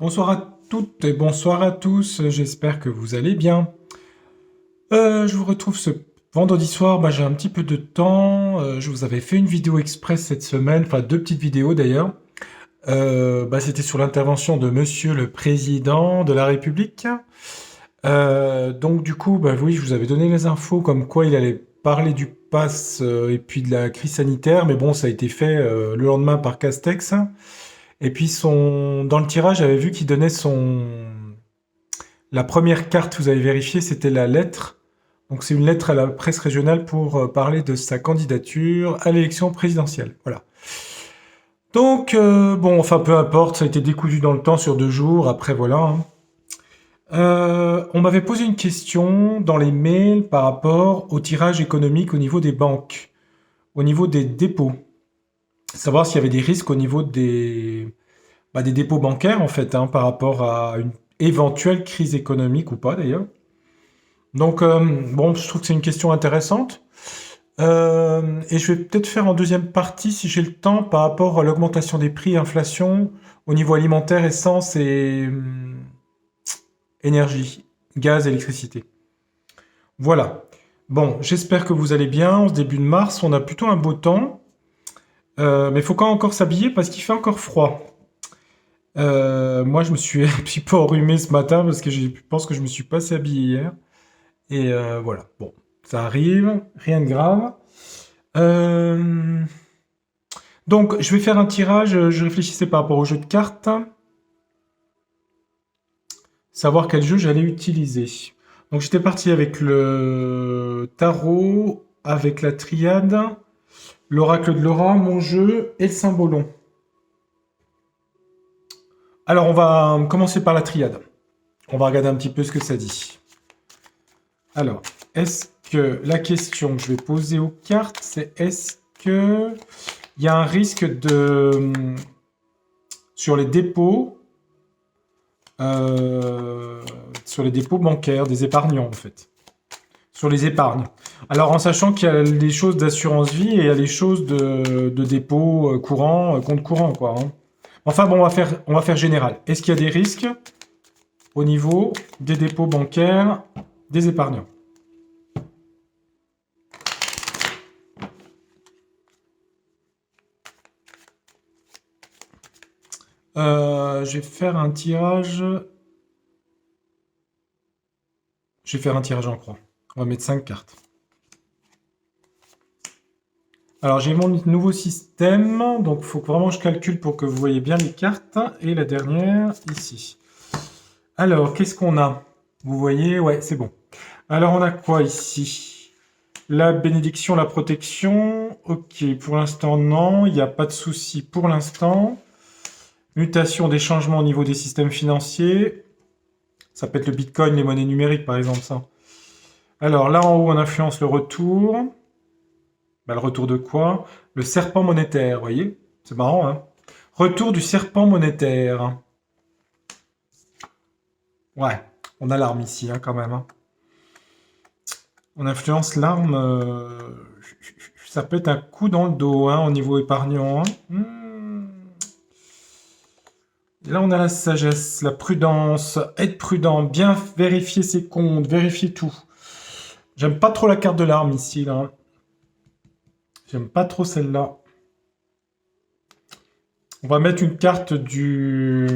Bonsoir à toutes et bonsoir à tous, j'espère que vous allez bien. Je vous retrouve ce vendredi soir, j'ai un petit peu de temps, je vous avais fait une vidéo express cette semaine, enfin deux petites vidéos d'ailleurs. C'était sur l'intervention de Monsieur le Président de la République. Donc du coup, oui, je vous avais donné les infos comme quoi il allait parler du pass et puis de la crise sanitaire, mais bon, ça a été fait le lendemain par Castex. Et puis dans le tirage, j'avais vu qu'il donnait la première carte, vous avez vérifié, c'était la lettre. Donc c'est une lettre à la presse régionale pour parler de sa candidature à l'élection présidentielle. Voilà. Donc bon, enfin peu importe, ça a été décousu dans le temps sur 2 jours. Après voilà, hein. On m'avait posé une question dans les mails par rapport au tirage économique au niveau des banques, au niveau des dépôts. Savoir s'il y avait des risques au niveau des dépôts bancaires, en fait, hein, par rapport à une éventuelle crise économique ou pas, d'ailleurs. Donc, bon, je trouve que c'est une question intéressante. Et je vais peut-être faire en deuxième partie, si j'ai le temps, par rapport à l'augmentation des prix, inflation, au niveau alimentaire, essence et énergie, gaz, électricité. Voilà. Bon, j'espère que vous allez bien. En ce début de mars, on a plutôt un beau temps. Mais il faut quand même encore s'habiller parce qu'il fait encore froid. Moi, je me suis un petit peu enrhumé ce matin parce que je pense que je me suis pas assez habillé hier. Et voilà, bon, ça arrive, rien de grave. Euh, donc, je vais faire un tirage. Je réfléchissais par rapport au jeu de cartes, savoir quel jeu j'allais utiliser. Donc, j'étais parti avec le tarot, avec la triade, l'oracle de Laura, mon jeu et le symbolon. Alors, on va commencer par la triade. On va regarder un petit peu ce que ça dit. Alors, est-ce que la question que je vais poser aux cartes, c'est est-ce que il y a un risque sur les dépôts, sur les dépôts bancaires des épargnants en fait, sur les épargnes. Alors en sachant qu'il y a les choses d'assurance vie et il y a les choses de dépôt courant, compte courant quoi, hein. Enfin bon, on va faire général. Est-ce qu'il y a des risques au niveau des dépôts bancaires des épargnants? Je vais faire un tirage. Je vais faire un tirage en croix. On va mettre 5 cartes. Alors j'ai mon nouveau système, donc il faut que vraiment je calcule pour que vous voyez bien les cartes. Et la dernière, ici. Alors, qu'est-ce qu'on a? Vous voyez? Ouais, c'est bon. Alors on a quoi ici? La bénédiction, la protection. Ok, pour l'instant non, il n'y a pas de souci pour l'instant. Mutation des changements au niveau des systèmes financiers. Ça peut être le Bitcoin, les monnaies numériques par exemple, ça. Alors là en haut, on influence le retour. Le retour de quoi? Le serpent monétaire, vous voyez? C'est marrant, hein? Retour du serpent monétaire. Ouais, on a l'arme ici, hein, quand même, hein. On influence l'arme. Ça peut être un coup dans le dos, hein, au niveau épargnant, hein. Là, on a la sagesse, la prudence, être prudent, bien vérifier ses comptes, vérifier tout. J'aime pas trop la carte de l'arme ici, là. J'aime pas trop celle-là. On va mettre une carte du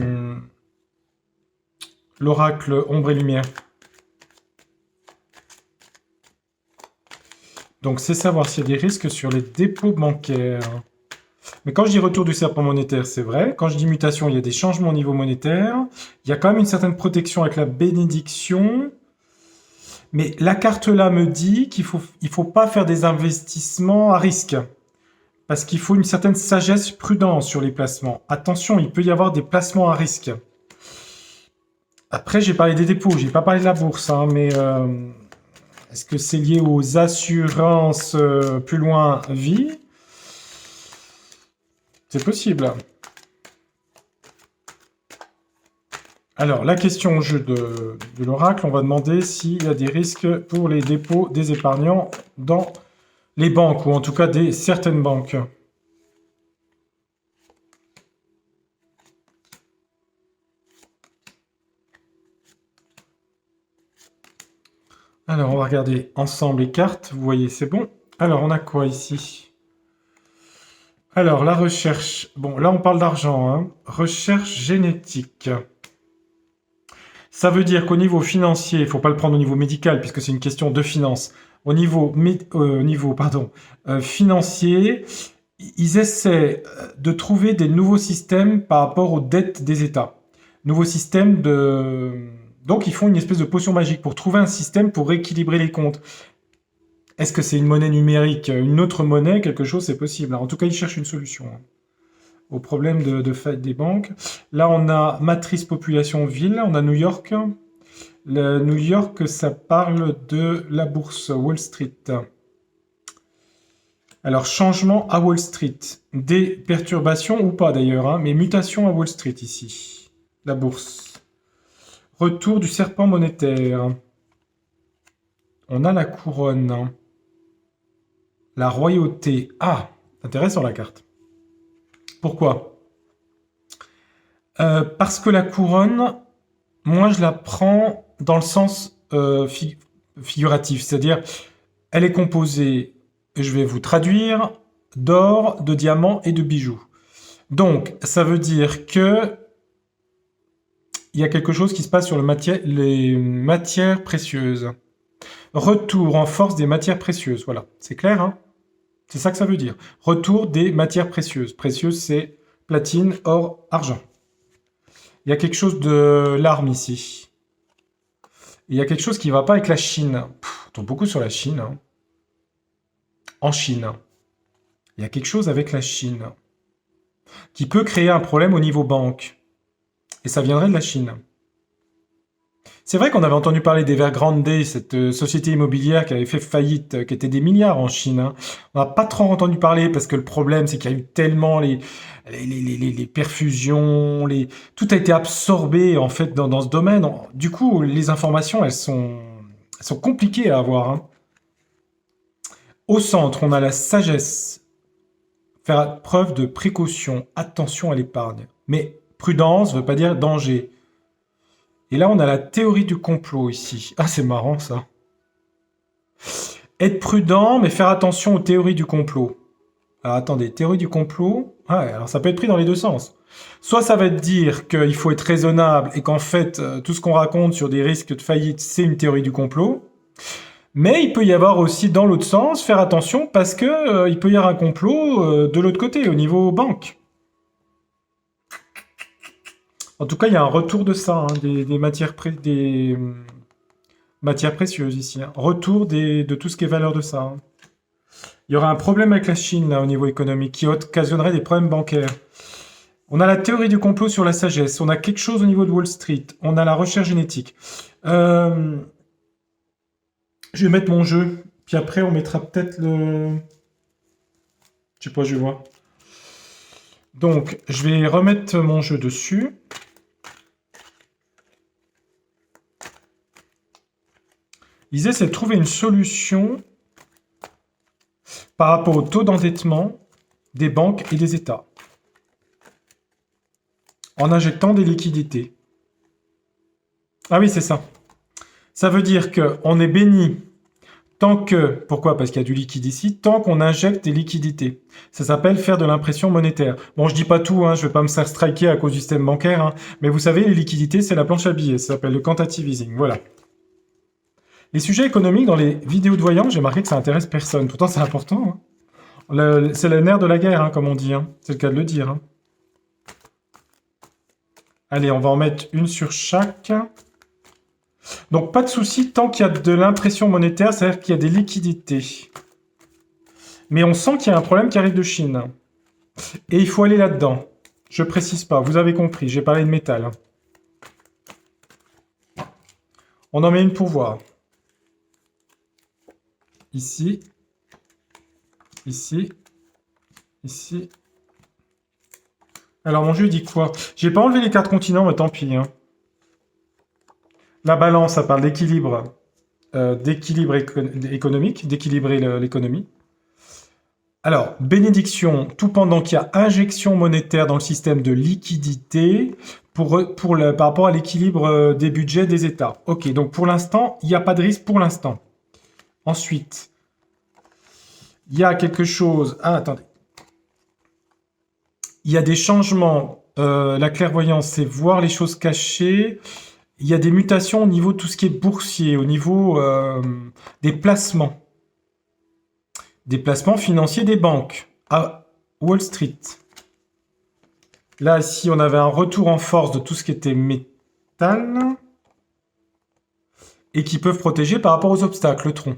l'oracle ombre et lumière. Donc, c'est savoir s'il y a des risques sur les dépôts bancaires. Mais quand je dis retour du serpent monétaire, c'est vrai. Quand je dis mutation, il y a des changements au niveau monétaire. Il y a quand même une certaine protection avec la bénédiction. Mais la carte là me dit qu'il faut pas faire des investissements à risque. Parce qu'il faut une certaine sagesse, prudence sur les placements. Attention, il peut y avoir des placements à risque. Après, j'ai parlé des dépôts, j'ai pas parlé de la bourse, hein, mais est-ce que c'est lié aux assurances plus loin vie? C'est possible. Alors, la question au jeu de l'oracle, on va demander s'il y a des risques pour les dépôts des épargnants dans les banques, ou en tout cas des certaines banques. Alors, on va regarder ensemble les cartes. Vous voyez, c'est bon. Alors, on a quoi ici? Alors, la recherche. Bon, là, on parle d'argent, hein. Recherche génétique. Ça veut dire qu'au niveau financier, il ne faut pas le prendre au niveau médical, puisque c'est une question de finance. Au niveau financier, ils essaient de trouver des nouveaux systèmes par rapport aux dettes des États. Nouveaux systèmes de... Donc, ils font une espèce de potion magique pour trouver un système pour rééquilibrer les comptes. Est-ce que c'est une monnaie numérique, une autre monnaie, quelque chose, c'est possible. En tout cas, ils cherchent une solution au problème de fait des banques. Là, on a matrice population-ville, on a New York. New York, ça parle de la bourse Wall Street. Alors, changement à Wall Street. Des perturbations ou pas d'ailleurs, hein, mais mutation à Wall Street ici. La bourse. Retour du serpent monétaire. On a la couronne. La royauté. Ah, intéressant la carte. Pourquoi? Parce que la couronne, moi je la prends dans le sens figuratif, c'est-à-dire elle est composée, je vais vous traduire, d'or, de diamants et de bijoux. Donc ça veut dire que il y a quelque chose qui se passe sur les matières précieuses. Retour en force des matières précieuses, voilà, c'est clair, hein? C'est ça que ça veut dire. Retour des matières précieuses. Précieuses, c'est platine, or, argent. Il y a quelque chose de l'arme ici. Il y a quelque chose qui ne va pas avec la Chine. On tombe beaucoup sur la Chine, hein. En Chine. Il y a quelque chose avec la Chine qui peut créer un problème au niveau banque. Et ça viendrait de la Chine. C'est vrai qu'on avait entendu parler d'Evergrande, cette société immobilière qui avait fait faillite, qui était des milliards en Chine, hein. On n'a pas trop entendu parler parce que le problème, c'est qu'il y a eu tellement les perfusions, tout a été absorbé en fait dans ce domaine. Du coup, les informations, elles sont compliquées à avoir, hein. Au centre, on a la sagesse. Faire preuve de précaution, attention à l'épargne. Mais prudence ne veut pas dire danger. Et là, on a la théorie du complot ici. Ah, c'est marrant ça. Être prudent, mais faire attention aux théories du complot. Alors attendez, théorie du complot. Ah ouais, alors ça peut être pris dans les deux sens. Soit ça va te dire qu'il faut être raisonnable et qu'en fait, tout ce qu'on raconte sur des risques de faillite, c'est une théorie du complot. Mais il peut y avoir aussi, dans l'autre sens, faire attention parce que il peut y avoir un complot de l'autre côté, au niveau banque. En tout cas, il y a un retour de ça, hein, des matières précieuses ici, hein. Retour de tout ce qui est valeur de ça, hein. Il y aura un problème avec la Chine, là, au niveau économique, qui occasionnerait des problèmes bancaires. On a la théorie du complot sur la sagesse. On a quelque chose au niveau de Wall Street. On a la recherche génétique. Je vais mettre mon jeu. Puis après, on mettra peut-être le... Je sais pas, je vais voir. Donc, je vais remettre mon jeu dessus. L'idée, c'est de trouver une solution par rapport au taux d'endettement des banques et des États, en injectant des liquidités. Ah oui, c'est ça. Ça veut dire qu'on est béni tant que... Pourquoi? Parce qu'il y a du liquide ici. Tant qu'on injecte des liquidités. Ça s'appelle faire de l'impression monétaire. Bon, je dis pas tout, hein, je vais pas me faire striker à cause du système bancaire, hein, mais vous savez, les liquidités, c'est la planche à billets. Ça s'appelle le quantitative easing. Voilà. Les sujets économiques dans les vidéos de voyants, j'ai marqué que ça intéresse personne. Pourtant, c'est important, hein. C'est le nerf de la guerre, hein, comme on dit, hein. C'est le cas de le dire, hein. Allez, on va en mettre une sur chaque. Donc, pas de souci, tant qu'il y a de l'impression monétaire, c'est-à-dire qu'il y a des liquidités. Mais on sent qu'il y a un problème qui arrive de Chine. Et il faut aller là-dedans. Je précise pas, vous avez compris, j'ai parlé de métal. On en met une pour voir. Ici. Ici. Ici. Alors, mon jeu dit quoi? J'ai pas enlevé les cartes continents, mais tant pis, hein. La balance, ça parle d'équilibre économique, d'équilibrer l'économie. Alors, bénédiction, tout pendant qu'il y a injection monétaire dans le système de liquidité par rapport à l'équilibre des budgets des États. Ok, donc pour l'instant, il n'y a pas de risque pour l'instant. Ensuite, il y a quelque chose... Ah, attendez. Il y a des changements. La clairvoyance, c'est voir les choses cachées. Il y a des mutations au niveau de tout ce qui est boursier, au niveau des placements. Des placements financiers des banques à Wall Street. Là, ici, on avait un retour en force de tout ce qui était métal et qui peuvent protéger par rapport aux obstacles, le tronc.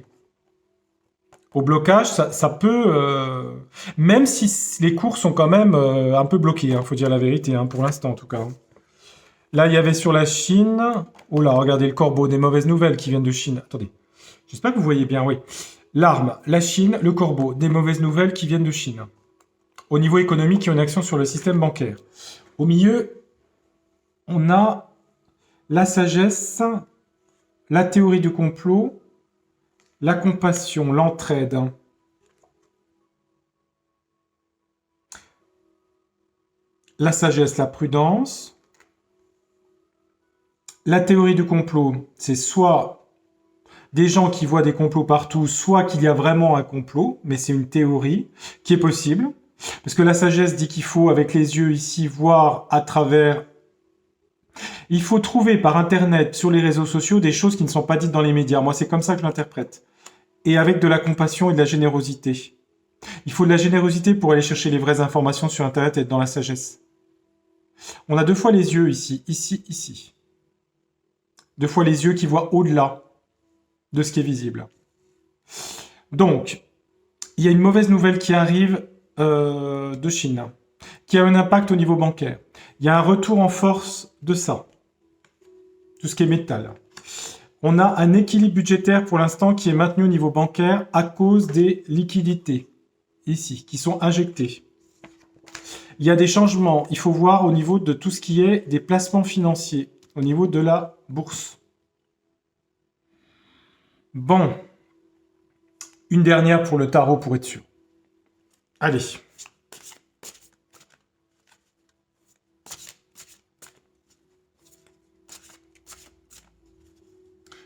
Au blocage, ça peut... même si les cours sont quand même un peu bloqués, faut dire la vérité, pour l'instant en tout cas. Là, il y avait sur la Chine... Oh là, regardez le corbeau, des mauvaises nouvelles qui viennent de Chine. Attendez, j'espère que vous voyez bien, oui. L'arme, la Chine, le corbeau, des mauvaises nouvelles qui viennent de Chine. Au niveau économique, il y a une action sur le système bancaire. Au milieu, on a la sagesse, la théorie du complot, la compassion, l'entraide. La sagesse, la prudence. La théorie du complot, c'est soit des gens qui voient des complots partout, soit qu'il y a vraiment un complot, mais c'est une théorie qui est possible. Parce que la sagesse dit qu'il faut, avec les yeux ici, voir à travers... Il faut trouver par Internet, sur les réseaux sociaux, des choses qui ne sont pas dites dans les médias. Moi, c'est comme ça que je l'interprète. Et avec de la compassion et de la générosité. Il faut de la générosité pour aller chercher les vraies informations sur Internet et être dans la sagesse. On a deux fois les yeux ici, ici, ici. Deux fois les yeux qui voient au-delà de ce qui est visible. Donc, il y a une mauvaise nouvelle qui arrive de Chine, qui a un impact au niveau bancaire. Il y a un retour en force de ça, tout ce qui est métal. On a un équilibre budgétaire pour l'instant qui est maintenu au niveau bancaire à cause des liquidités, ici, qui sont injectées. Il y a des changements, il faut voir au niveau de tout ce qui est des placements financiers, au niveau de la bourse. Bon, une dernière pour le tarot pour être sûr. Allez.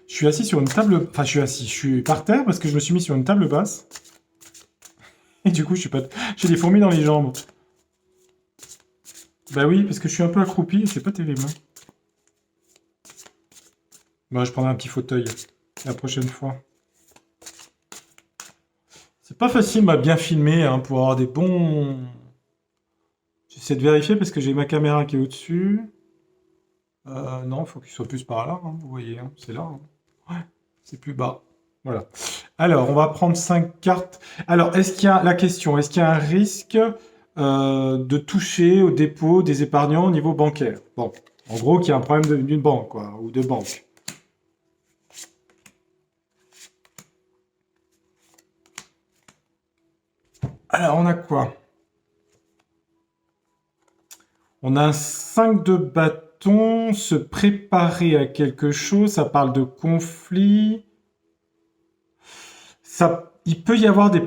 Je suis assis sur une table... Enfin, je suis par terre parce que je me suis mis sur une table basse. Et du coup, j'ai des fourmis dans les jambes. Bah oui, parce que je suis un peu accroupi et c'est pas terrible. Bah, je prendrai un petit fauteuil la prochaine fois. C'est pas facile, à bien filmer pour avoir des bons... J'essaie de vérifier parce que j'ai ma caméra qui est au-dessus. Non, il faut qu'il soit plus par là, vous voyez, c'est là. Ouais, c'est plus bas. Voilà. Alors, on va prendre 5 cartes. Alors, est-ce qu'il y a la question, est-ce qu'il y a un risque de toucher au dépôt des épargnants au niveau bancaire? Bon, en gros, qu'il y a un problème d'une banque, quoi, ou de banque. Alors, on a quoi? On a un 5 de bâton, se préparer à quelque chose, ça parle de conflit. Il peut y avoir des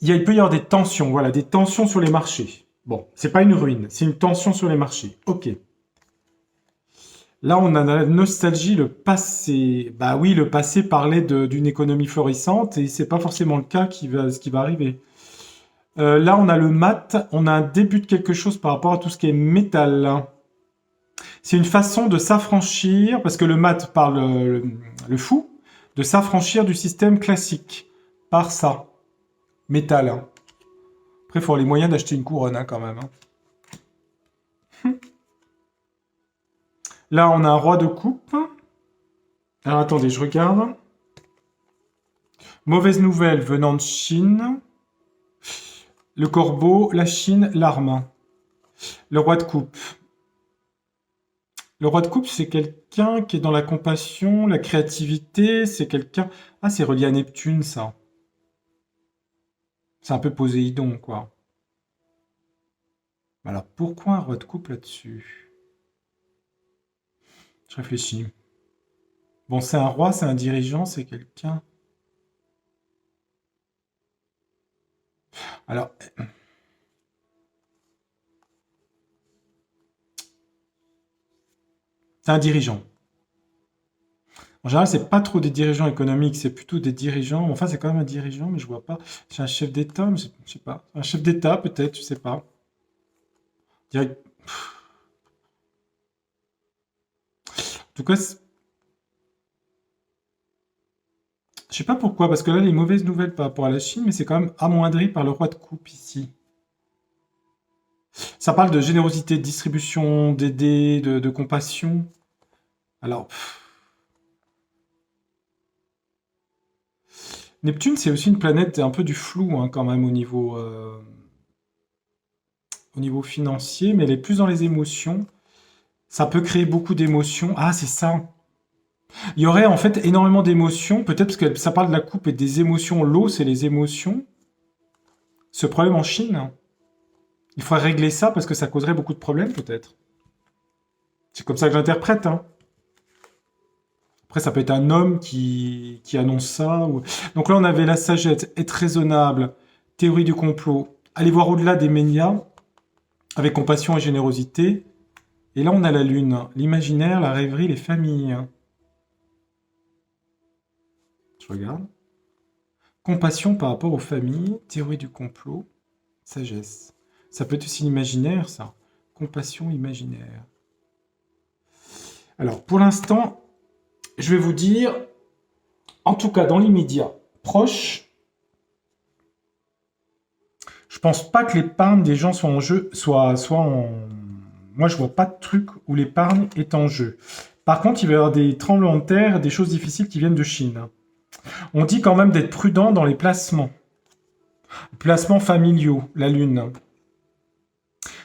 il peut y avoir des tensions, voilà, des tensions sur les marchés. Bon, c'est pas une ruine, c'est une tension sur les marchés. Ok. Là, on a la nostalgie, le passé. Bah oui, le passé parlait d'une économie florissante et c'est pas forcément le cas ce qui va arriver. Là, on a le mat, on a un début de quelque chose par rapport à tout ce qui est métal. C'est une façon de s'affranchir, parce que le mat parle le fou, de s'affranchir du système classique par ça, métal. Après, il faut avoir les moyens d'acheter une couronne quand même. Là, on a un roi de coupe. Alors attendez, je regarde. Mauvaise nouvelle venant de Chine. Le corbeau, la Chine, l'arme. Le roi de coupe. Le roi de coupe, c'est quelqu'un qui est dans la compassion, la créativité, c'est quelqu'un... Ah, c'est relié à Neptune, ça. C'est un peu Poséidon, quoi. Alors, pourquoi un roi de coupe là-dessus? Je réfléchis. Bon, c'est un roi, c'est un dirigeant, c'est quelqu'un... Alors, c'est un dirigeant. En général, c'est pas trop des dirigeants économiques, c'est plutôt des dirigeants. Enfin, c'est quand même un dirigeant, mais je vois pas. C'est un chef d'État, mais je sais pas. Un chef d'État, peut-être, je sais pas. En tout cas, je sais pas pourquoi, parce que là, les mauvaises nouvelles par rapport à la Chine, mais c'est quand même amoindri par le roi de coupe ici. Ça parle de générosité, de distribution, d'aider, de compassion. Alors, Neptune, c'est aussi une planète un peu du flou, hein, quand même, au niveau financier, mais elle est plus dans les émotions. Ça peut créer beaucoup d'émotions. Ah, c'est ça. Il y aurait en fait énormément d'émotions, peut-être parce que ça parle de la coupe et des émotions. L'eau, c'est les émotions. Ce problème en Chine, il faudrait régler ça parce que ça causerait beaucoup de problèmes, peut-être. C'est comme ça que j'interprète, hein. Après, ça peut être un homme qui annonce ça. Donc là, on avait la sagesse, être raisonnable, théorie du complot, aller voir au-delà des médias, avec compassion et générosité. Et là, on a la lune, l'imaginaire, la rêverie, les familles. Je regarde. Compassion par rapport aux familles, théorie du complot, sagesse. Ça peut être aussi l'imaginaire, ça. Compassion imaginaire. Alors, pour l'instant, je vais vous dire, en tout cas dans l'immédiat proche, je pense pas que l'épargne des gens soit en jeu, soit en... Moi, je vois pas de truc où l'épargne est en jeu. Par contre, il va y avoir des tremblements de terre, des choses difficiles qui viennent de Chine. On dit quand même d'être prudent dans les placements. Placements familiaux, la Lune.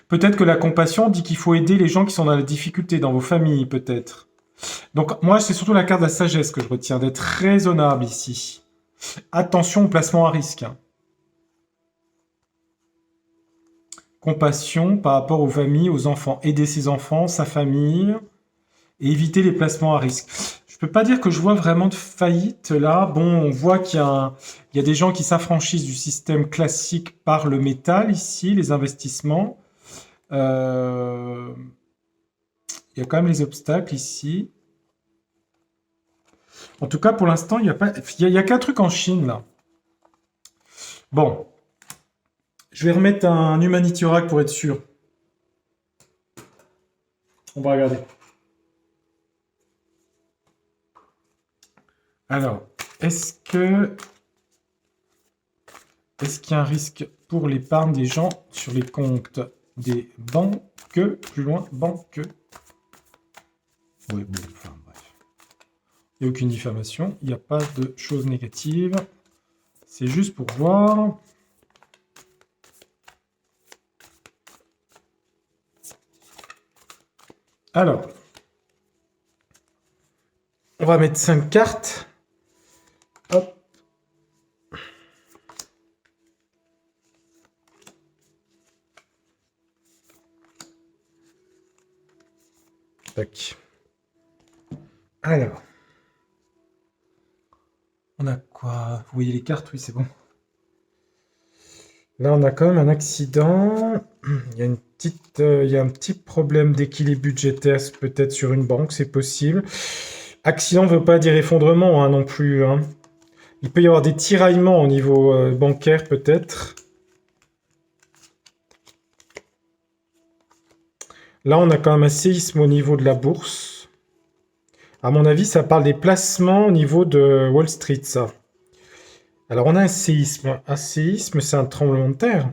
Peut-être que la compassion dit qu'il faut aider les gens qui sont dans la difficulté, dans vos familles, peut-être. Donc, moi, c'est surtout la carte de la sagesse que je retiens, d'être raisonnable ici. Attention au placement à risque. Compassion par rapport aux familles, aux enfants. Aider ses enfants, sa famille, et éviter les placements à risque. Je peux pas dire que je vois vraiment de faillite là. Bon, on voit il y a des gens qui s'affranchissent du système classique par le métal ici, les investissements. Euh, il y a quand même les obstacles ici. En tout cas, pour l'instant, il y a pas, il y a qu'un truc en Chine là. Bon, je vais remettre un Humanity Oracle pour être sûr. On va regarder. Alors, est-ce qu'il y a un risque pour l'épargne des gens sur les comptes des banques? Plus loin, banques. Oui, bon, enfin bref. Il n'y a aucune diffamation, il n'y a pas de choses négatives. C'est juste pour voir. Alors, on va mettre 5 cartes. Hop. Tac. Alors. On a quoi? Vous voyez les cartes? Oui, c'est bon. Là, on a quand même un accident. Il y a il y a un petit problème d'équilibre budgétaire, peut-être sur une banque, c'est possible. Accident ne veut pas dire effondrement, hein, non plus, hein. Il peut y avoir des tiraillements au niveau bancaire, peut-être. Là, on a quand même un séisme au niveau de la bourse. À mon avis, ça parle des placements au niveau de Wall Street, ça. Alors, on a un séisme. Un séisme, c'est un tremblement de terre.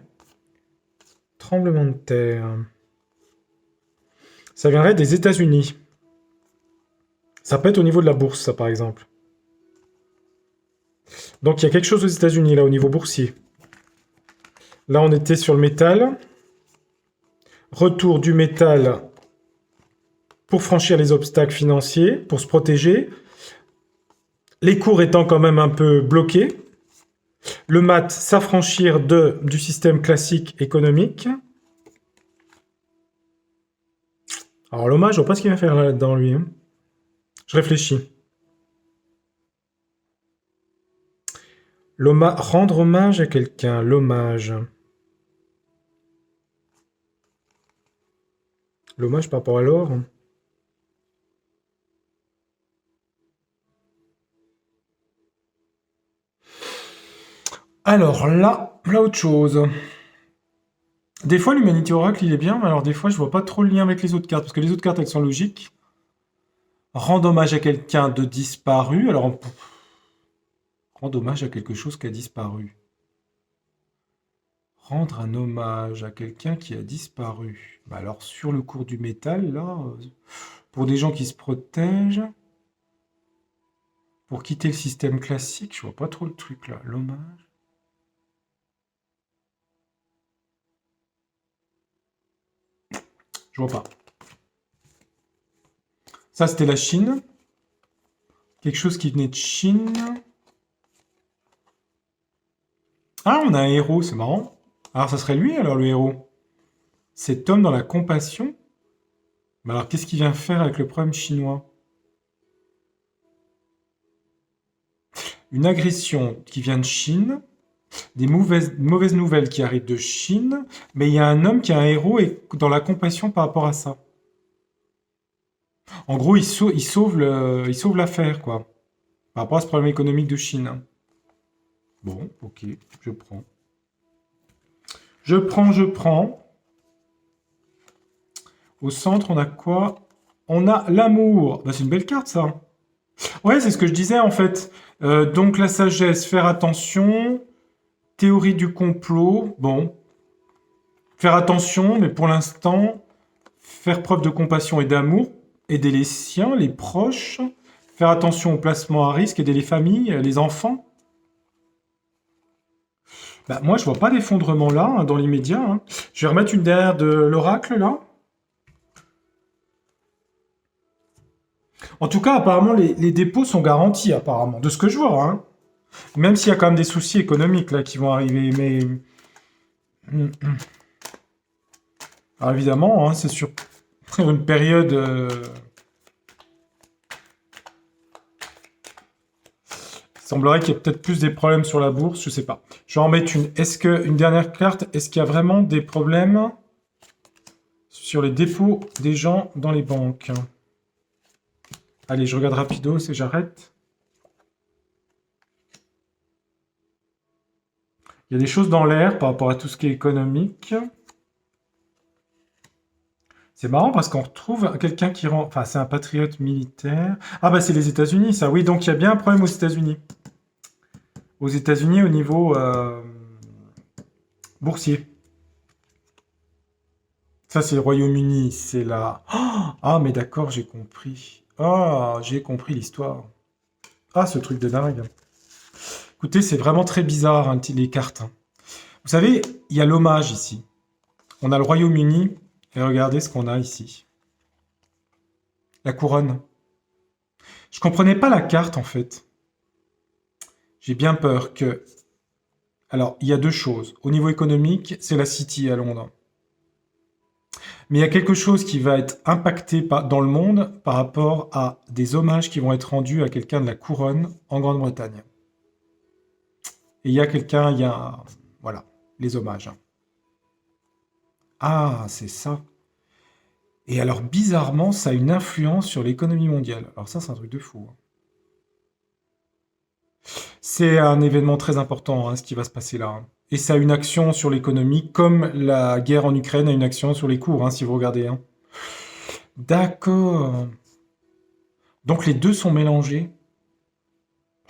Tremblement de terre. Ça viendrait des États-Unis. Ça peut être au niveau de la bourse, ça, par exemple. Donc, il y a quelque chose aux États-Unis, là, au niveau boursier. Là, on était sur le métal. Retour du métal pour franchir les obstacles financiers, pour se protéger. Les cours étant quand même un peu bloqués. Le mat, s'affranchir du système classique économique. Alors, l'hommage, je vois pas ce qu'il va faire là-dedans, lui, hein. Je réfléchis. Rendre hommage à quelqu'un, l'hommage. L'hommage par rapport à l'or. Alors là autre chose. Des fois, l'Humanity Oracle, il est bien, mais alors des fois, je vois pas trop le lien avec les autres cartes, parce que les autres cartes, elles sont logiques. Rendre hommage à quelqu'un de disparu. Alors, rendre hommage à quelque chose qui a disparu. Rendre un hommage à quelqu'un qui a disparu. Bah alors, sur le cours du métal, là, pour des gens qui se protègent, pour quitter le système classique, je vois pas trop le truc là. L'hommage. Je vois pas. Ça, c'était la Chine. Quelque chose qui venait de Chine. Ah, on a un héros, c'est marrant. Alors, ça serait lui, alors, le héros. Cet homme dans la compassion. Mais alors, qu'est-ce qu'il vient faire avec le problème chinois? Une agression qui vient de Chine, des mauvaises nouvelles qui arrivent de Chine, mais il y a un homme qui est un héros et dans la compassion par rapport à ça. En gros, il sauve l'affaire, quoi, par rapport à ce problème économique de Chine. Bon, ok, je prends. Je prends. Au centre, on a quoi? On a l'amour. Bah, c'est une belle carte, ça. Ouais, c'est ce que je disais, en fait. Donc, la sagesse, faire attention. Théorie du complot, bon. Faire attention, mais pour l'instant, faire preuve de compassion et d'amour. Aider les siens, les proches. Faire attention au placement à risque, aider les familles, les enfants. Bah, moi, je vois pas d'effondrement là, hein, dans l'immédiat, hein. Je vais remettre une derrière de l'oracle, là. En tout cas, apparemment, les dépôts sont garantis, apparemment, de ce que je vois, hein. Même s'il y a quand même des soucis économiques, là, qui vont arriver, mais... Alors, évidemment, hein, c'est sur une période... Il semblerait qu'il y ait peut-être plus des problèmes sur la bourse, je sais pas. Je vais en mettre une. Une dernière carte, est-ce qu'il y a vraiment des problèmes sur les dépôts des gens dans les banques? Allez, je regarde rapido et j'arrête. Il y a des choses dans l'air par rapport à tout ce qui est économique. C'est marrant parce qu'on retrouve quelqu'un qui rend... Enfin, c'est un patriote militaire. Ah bah c'est les États-Unis, ça. Oui, donc il y a bien un problème aux États-Unis. Aux États-Unis au niveau boursier. Ça, c'est le Royaume-Uni, c'est là. Ah, mais d'accord, j'ai compris. Ah, j'ai compris l'histoire. Ah, ce truc de dingue. Écoutez, c'est vraiment très bizarre, hein, les cartes, hein. Vous savez, il y a l'hommage ici. On a le Royaume-Uni, et regardez ce qu'on a ici. La couronne. Je comprenais pas la carte, en fait. J'ai bien peur que... Alors, il y a deux choses. Au niveau économique, c'est la City à Londres. Mais il y a quelque chose qui va être impacté dans le monde par rapport à des hommages qui vont être rendus à quelqu'un de la couronne en Grande-Bretagne. Et il y a quelqu'un, il y a... Voilà, les hommages. Ah, c'est ça. Et alors, bizarrement, ça a une influence sur l'économie mondiale. Alors ça, c'est un truc de fou, hein. C'est un événement très important, hein, ce qui va se passer là, hein. Et ça a une action sur l'économie, comme la guerre en Ukraine a une action sur les cours, hein, si vous regardez, hein. D'accord. Donc les deux sont mélangés.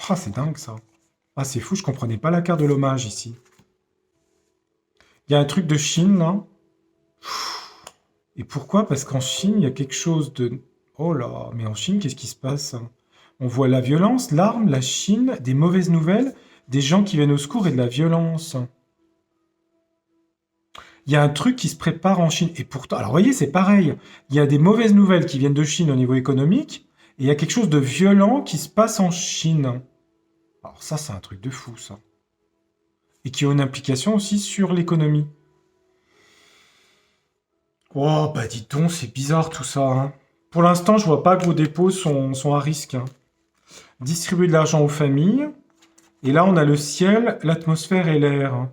Ah, c'est dingue ça. Ah, c'est fou, je comprenais pas la carte de l'hommage ici. Il y a un truc de Chine, là. Et pourquoi? Parce qu'en Chine, il y a quelque chose de... Oh là, mais en Chine, qu'est-ce qui se passe? On voit la violence, l'arme, la Chine, des mauvaises nouvelles, des gens qui viennent au secours et de la violence. Il y a un truc qui se prépare en Chine. Et pourtant, alors vous voyez, c'est pareil. Il y a des mauvaises nouvelles qui viennent de Chine au niveau économique, et il y a quelque chose de violent qui se passe en Chine. Alors ça, c'est un truc de fou, ça. Et qui a une implication aussi sur l'économie. Oh, bah dis donc, c'est bizarre tout ça, hein. Pour l'instant, je vois pas que vos dépôts sont à risque, hein. Distribuer de l'argent aux familles, Et là, on a le ciel, l'atmosphère et l'air, hein.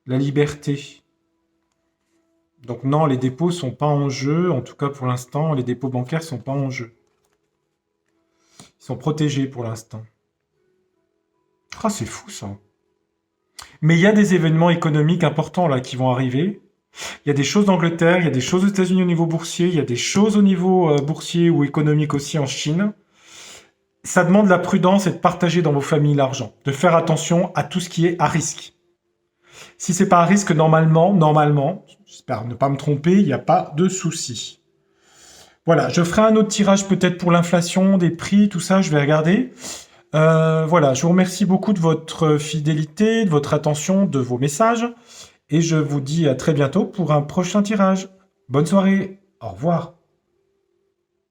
La liberté. Donc non, les dépôts sont pas en jeu. En tout cas, pour l'instant, les dépôts bancaires sont pas en jeu. Ils sont protégés pour l'instant. Ah, c'est fou ça. Mais il y a des événements économiques importants là qui vont arriver. Il y a des choses d'Angleterre, il y a des choses aux États-Unis au niveau boursier, il y a des choses au niveau boursier ou économique aussi en Chine. Ça demande la prudence et de partager dans vos familles l'argent, de faire attention à tout ce qui est à risque. Si c'est pas à risque, normalement, j'espère ne pas me tromper, il n'y a pas de souci. Voilà, je ferai un autre tirage peut-être pour l'inflation, des prix, tout ça, je vais regarder. Voilà, je vous remercie beaucoup de votre fidélité, de votre attention, de vos messages, et je vous dis à très bientôt pour un prochain tirage. Bonne soirée, au revoir.